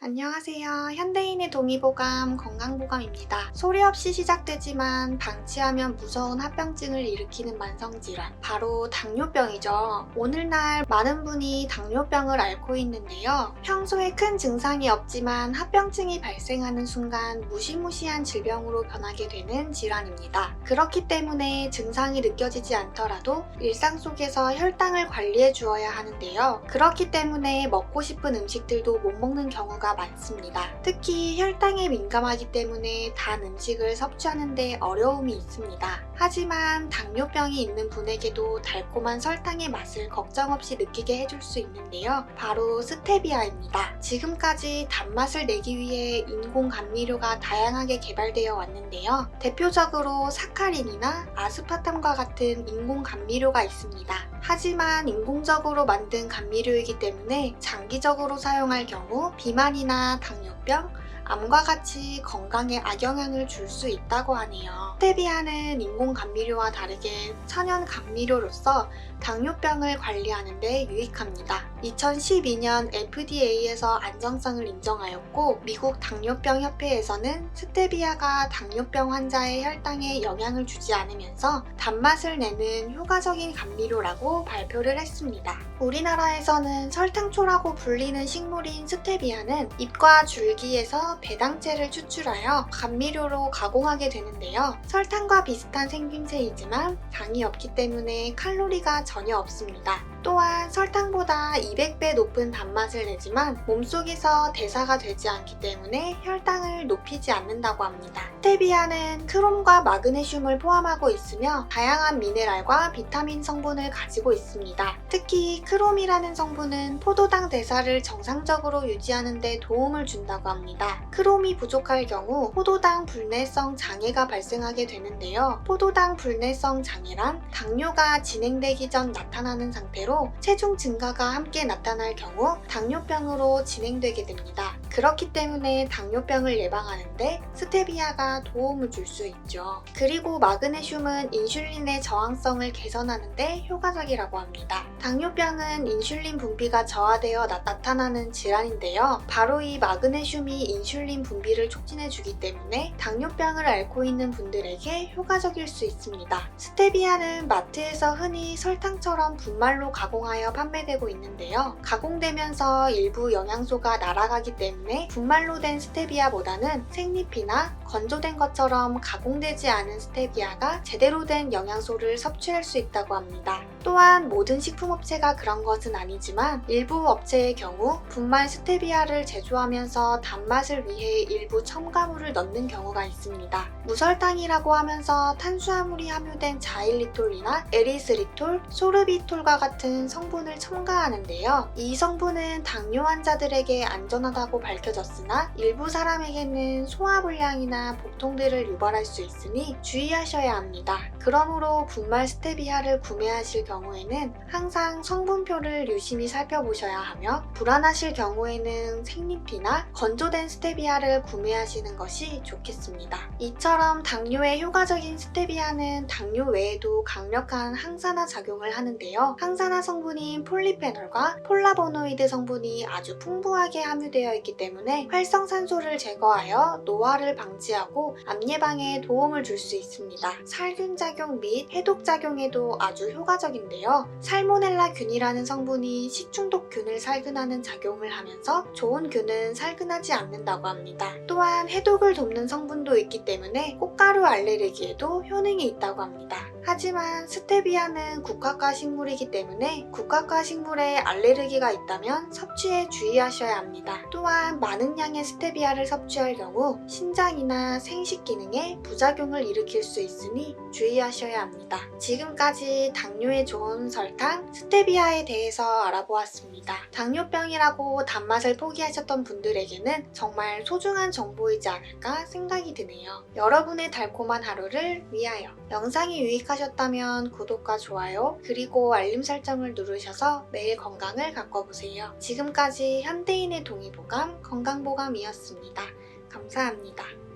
안녕하세요. 현대인의 동의보감 건강보감입니다. 소리 없이 시작되지만 방치하면 무서운 합병증을 일으키는 만성질환, 바로 당뇨병이죠. 오늘날 많은 분이 당뇨병을 앓고 있는데요. 평소에 큰 증상이 없지만 합병증이 발생하는 순간 무시무시한 질병으로 변하게 되는 질환입니다. 그렇기 때문에 증상이 느껴지지 않더라도 일상 속에서 혈당을 관리해 주어야 하는데요. 그렇기 때문에 먹고 싶은 음식들도 못 먹는 경우가 많습니다. 특히 혈당에 민감하기 때문에 단 음식을 섭취하는 데 어려움이 있습니다. 하지만 당뇨병이 있는 분에게도 달콤한 설탕의 맛을 걱정 없이 느끼게 해줄 수 있는데요. 바로 스테비아입니다. 지금까지 단맛을 내기 위해 인공 감미료가 다양하게 개발되어 왔는데요. 대표적으로 사카린이나 아스파탐과 같은 인공 감미료가 있습니다. 하지만 인공적으로 만든 감미료이기 때문에 장기적으로 사용할 경우 비만이나 당뇨병, 암과 같이 건강에 악영향을 줄 수 있다고 하네요. 스테비아는 인공 감미료와 다르게 천연 감미료로서 당뇨병을 관리하는 데 유익합니다. 2012년 FDA에서 안정성을 인정하였고 미국 당뇨병 협회에서는 스테비아가 당뇨병 환자의 혈당에 영향을 주지 않으면서 단맛을 내는 효과적인 감미료라고 발표를 했습니다. 우리나라에서는 설탕초라고 불리는 식물인 스테비아는 잎과 줄기에서 배당체를 추출하여 감미료로 가공하게 되는데요. 설탕과 비슷한 생김새이지만 당이 없기 때문에 칼로리가 전혀 없습니다. 또한 설탕보다 200배 높은 단맛을 내지만 몸속에서 대사가 되지 않기 때문에 혈당을 높이지 않는다고 합니다. 스테비아는 크롬과 마그네슘을 포함하고 있으며 다양한 미네랄과 비타민 성분을 가지고 있습니다. 특히 크롬이라는 성분은 포도당 대사를 정상적으로 유지하는 데 도움을 준다고 합니다. 크롬이 부족할 경우 포도당 불내성 장애가 발생하게 되는데요. 포도당 불내성 장애란 당뇨가 진행되기 전 나타나는 상태로 체중 증가가 함께 나타날 경우 당뇨병으로 진행되게 됩니다. 그렇기 때문에 당뇨병을 예방하는데 스테비아가 도움을 줄 수 있죠. 그리고 마그네슘은 인슐린의 저항성을 개선하는데 효과적이라고 합니다. 당뇨병은 인슐린 분비가 저하되어 나타나는 질환인데요. 바로 이 마그네슘이 인슐린 분비를 촉진해주기 때문에 당뇨병을 앓고 있는 분들에게 효과적일 수 있습니다. 스테비아는 마트에서 흔히 설탕처럼 분말로 가공하여 판매되고 있는데요. 가공되면서 일부 영양소가 날아가기 때문에 분말로 된 스테비아보다는 생잎이나 건조된 것처럼 가공되지 않은 스테비아가 제대로 된 영양소를 섭취할 수 있다고 합니다. 또한 모든 식품업체가 그런 것은 아니지만 일부 업체의 경우 분말 스테비아를 제조하면서 단맛을 위해 일부 첨가물을 넣는 경우가 있습니다. 무설탕이라고 하면서 탄수화물이 함유된 자일리톨이나 에리스리톨, 소르비톨과 같은 성분을 첨가하는데요. 이 성분은 당뇨 환자들에게 안전하다고 밝혀졌으나 일부 사람에게는 소화불량이나 복통들을 유발할 수 있으니 주의하셔야 합니다. 그러므로 분말 스테비아를 구매하실 경우에는 항상 성분표를 유심히 살펴보셔야 하며 불안하실 경우에는 생잎이나 건조된 스테비아를 구매하시는 것이 좋겠습니다. 이처럼 당뇨에 효과적인 스테비아는 당뇨 외에도 강력한 항산화 작용을 하는데요. 항산화 성분인 폴리페놀과 폴라보노이드 성분이 아주 풍부하게 함유되어 있기 때문에 활성산소를 제거하여 노화를 방지하고 암 예방에 도움을 줄 수 있습니다. 살균 작용 및 해독 작용에도 아주 효과적인데요. 살모넬라균이라는 성분이 식중독균을 살균하는 작용을 하면서 좋은 균은 살균하지 않는다고 합니다. 또한 해독을 돕는 성분도 있기 때문에 꽃가루 알레르기에도 효능이 있다고 합니다. 하지만 스테비아는 국화과 식물이기 때문에 국화과 식물에 알레르기가 있다면 섭취에 주의하셔야 합니다. 또한 많은 양의 스테비아를 섭취할 경우 신장이나 생식 기능에 부작용을 일으킬 수 있으니 주의하셔야 합니다. 지금까지 당뇨에 좋은 설탕, 스테비아에 대해서 알아보았습니다. 당뇨병이라고 단맛을 포기하셨던 분들에게는 정말 소중한 정보이지 않을까 생각이 드네요. 여러분의 달콤한 하루를 위하여. 영상이 유익하셨다면 구독과 좋아요 그리고 알림 설정을 누르셔서 매일 건강을 가꿔보세요. 지금까지 현대인의 동의보감 건강보감이었습니다. 감사합니다.